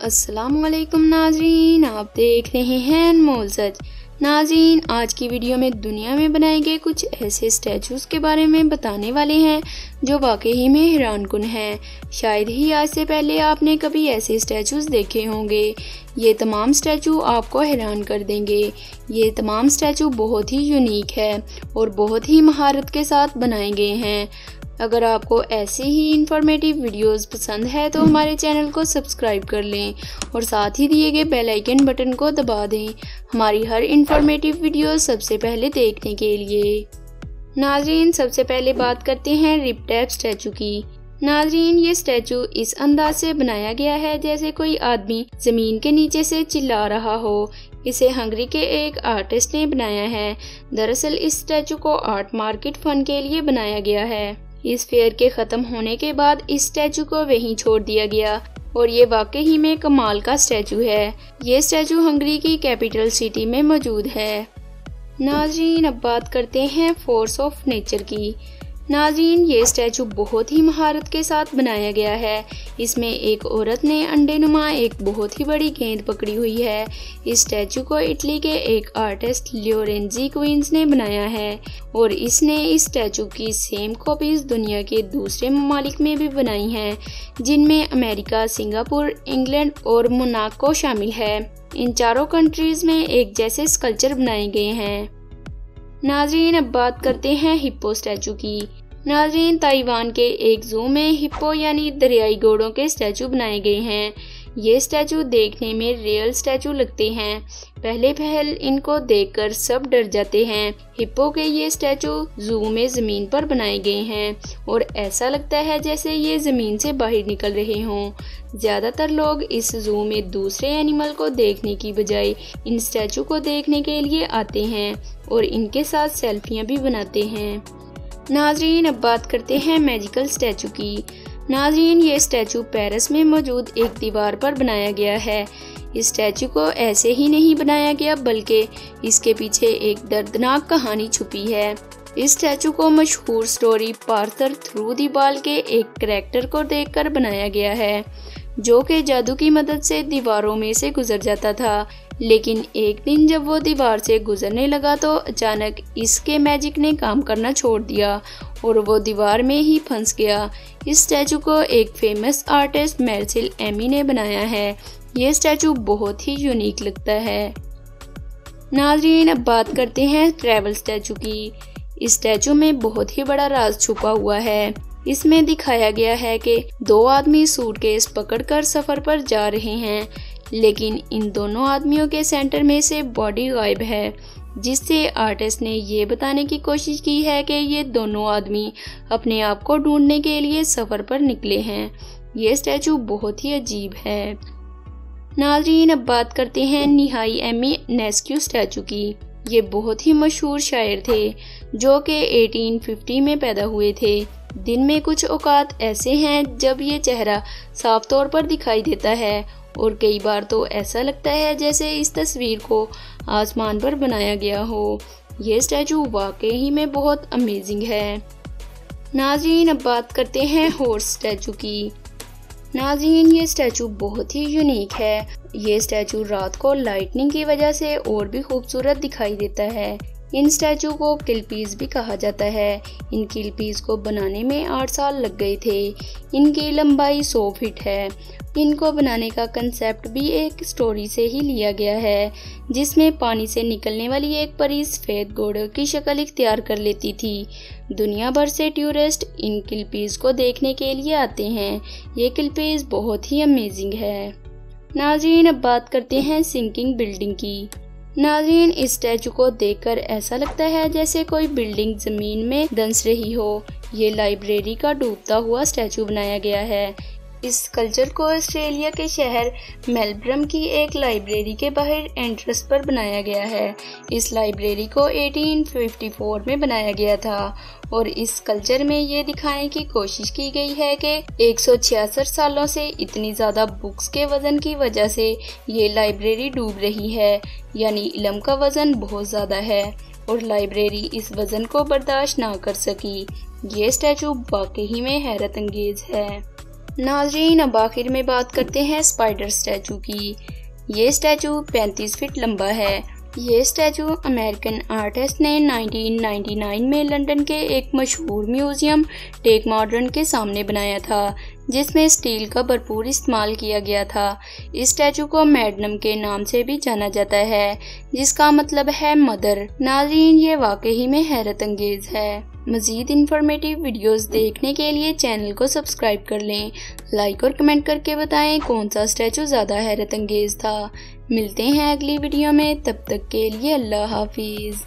अस्सलामुअलैकुम नाज़रीन, आप देख रहे हैं अनमोल सच। नाज़रीन, आज की वीडियो में दुनिया में बनाए गए कुछ ऐसे स्टैचूज़ के बारे में बताने वाले हैं जो वाकई में हैरानकुन हैं। शायद ही आज से पहले आपने कभी ऐसे स्टैचूज़ देखे होंगे। ये तमाम स्टैचू आपको हैरान कर देंगे। ये तमाम स्टैचू बहुत ही यूनिक है और बहुत ही महारत के साथ बनाए गए हैं। अगर आपको ऐसे ही इंफॉर्मेटिव वीडियोस पसंद है तो हमारे चैनल को सब्सक्राइब कर लें और साथ ही दिए गए बेल आइकन बटन को दबा दें हमारी हर इंफॉर्मेटिव वीडियो सबसे पहले देखने के लिए। नाज़रीन, सबसे पहले बात करते हैं रिपटैप स्टैचू की। नाज़रीन, ये स्टैचू इस अंदाज से बनाया गया है जैसे कोई आदमी जमीन के नीचे से चिल्ला रहा हो। इसे हंगरी के एक आर्टिस्ट ने बनाया है। दरअसल इस स्टैचू को आर्ट मार्केट फन के लिए बनाया गया है। इस फेयर के खत्म होने के बाद इस स्टैचू को वहीं छोड़ दिया गया और ये वाकई में कमाल का स्टैचू है। ये स्टैचू हंगरी की कैपिटल सिटी में मौजूद है। नाज़रीन, अब बात करते हैं फोर्स ऑफ नेचर की। नाज़रीन, ये स्टैचू बहुत ही महारत के साथ बनाया गया है। इसमें एक औरत ने अंडेनुमा एक बहुत ही बड़ी गेंद पकड़ी हुई है। इस स्टैचू को इटली के एक आर्टिस्ट लियोरेंजी क्वींस ने बनाया है और इसने इस स्टैचू की सेम कॉपीज दुनिया के दूसरे ममालिक में भी बनाई हैं, जिनमें अमेरिका, सिंगापुर, इंग्लैंड और मोनाको शामिल है। इन चारों कंट्रीज में एक जैसे स्कल्पचर बनाए गए हैं। नाज़रीन, अब बात करते हैं हिप्पो स्टैचू की। नाज़रीन, ताइवान के एक जू में हिप्पो यानी दरियाई घोड़ों के स्टैचू बनाए गए हैं। ये स्टैचू देखने में रियल स्टैचू लगते हैं। पहले पहल इनको देखकर सब डर जाते हैं। हिप्पो के ये स्टैचू जू में जमीन पर बनाए गए हैं और ऐसा लगता है जैसे ये जमीन से बाहर निकल रहे हों। ज्यादातर लोग इस जू में दूसरे एनिमल को देखने की बजाय इन स्टैचू को देखने के लिए आते हैं और इनके साथ सेल्फियां भी बनाते हैं। नाज़रीन, अब बात करते हैं मैजिकल स्टैचू की। नाज़रीन, ये स्टैचू पेरिस में मौजूद एक दीवार पर बनाया गया है। इस स्टैचू को ऐसे ही नहीं बनाया गया बल्कि इसके पीछे एक दर्दनाक कहानी छुपी है। इस स्टैचू को मशहूर स्टोरी पार्थर थ्रू द वॉल के एक करैक्टर को देखकर बनाया गया है, जो कि जादू की मदद से दीवारों में से गुजर जाता था। लेकिन एक दिन जब वो दीवार से गुजरने लगा तो अचानक इसके मैजिक ने काम करना छोड़ दिया और वो दीवार में ही फंस गया। इस स्टैचू को एक फेमस आर्टिस्ट मार्सिल एमी ने बनाया है। ये स्टैचू बहुत ही यूनिक लगता है। नाज़रीन, अब बात करते हैं ट्रैवल स्टैचू की। इस स्टैचू में बहुत ही बड़ा राज छुपा हुआ है। इसमें दिखाया गया है कि दो आदमी सूटकेस पकड़कर सफर पर जा रहे हैं, लेकिन इन दोनों आदमियों के सेंटर में से बॉडी गायब है, जिससे आर्टिस्ट ने ये बताने की कोशिश की है कि ये दोनों आदमी अपने आप को ढूंढने के लिए सफर पर निकले हैं। ये स्टैचू बहुत ही अजीब है। नाज़रीन, अब बात करते हैं निहाई एमी नेस्क्यू स्टैचू की। ये बहुत ही मशहूर शायर थे जो कि 1850 में पैदा हुए थे। दिन में कुछ औकात ऐसे हैं जब ये चेहरा साफ तौर पर दिखाई देता है और कई बार तो ऐसा लगता है जैसे इस तस्वीर को आसमान पर बनाया गया हो। ये स्टैचू वाकई में बहुत अमेजिंग है। नाज़रीन, अब बात करते हैं हॉर्स स्टैचू की। नाज़रीन, ये स्टैचू बहुत ही यूनिक है। ये स्टैचू रात को लाइटनिंग की वजह से और भी खूबसूरत दिखाई देता है। इन स्टैचू को किलपीस भी कहा जाता है। इन किलपीस को बनाने में 8 साल लग गए थे। इनकी लंबाई 100 फीट है। इनको बनाने का कंसेप्ट भी एक स्टोरी से ही लिया गया है, जिसमें पानी से निकलने वाली एक परी सफेद घोड़े की शक्ल इख्तियार कर लेती थी। दुनिया भर से टूरिस्ट इन किलपीस को देखने के लिए आते हैं। ये किलपीस बहुत ही अमेजिंग है। नाज़रीन, अब बात करते हैं सिंकिंग बिल्डिंग की। नाज़रीन, इस स्टैचू को देखकर ऐसा लगता है जैसे कोई बिल्डिंग जमीन में धंस रही हो। ये लाइब्रेरी का डूबता हुआ स्टैचू बनाया गया है। इस कल्चर को ऑस्ट्रेलिया के शहर मेलबर्न की एक लाइब्रेरी के बाहर एंट्रेंस पर बनाया गया है। इस लाइब्रेरी को 1854 में बनाया गया था और इस कल्चर में ये दिखाने की कोशिश की गई है कि 166 सालों से इतनी ज्यादा बुक्स के वजन की वजह से ये लाइब्रेरी डूब रही है, यानी इल्म का वजन बहुत ज्यादा है और लाइब्रेरी इस वजन को बर्दाश्त ना कर सकी। ये स्टैचू वाकई में हैरत अंगेज है। नाजरीन, अब आखिर में बात करते हैं स्पाइडर स्टैचू की। ये स्टैचू 35 फीट लंबा है। ये स्टैचू अमेरिकन आर्टिस्ट ने 1999 में लंदन के एक मशहूर म्यूजियम टेक मॉडर्न के सामने बनाया था, जिसमें स्टील का भरपूर इस्तेमाल किया गया था। इस स्टैचू को मैडनम के नाम से भी जाना जाता है, जिसका मतलब है मदर। नाज़रीन, ये वाकई में हैरत अंगेज है। मज़ीद इंफॉर्मेटिव वीडियोस देखने के लिए चैनल को सब्सक्राइब कर लें। लाइक और कमेंट करके बताएं कौन सा स्टैचू ज़्यादा हैरत अंगेज था। मिलते हैं अगली वीडियो में, तब तक के लिए अल्लाह हाफिज़।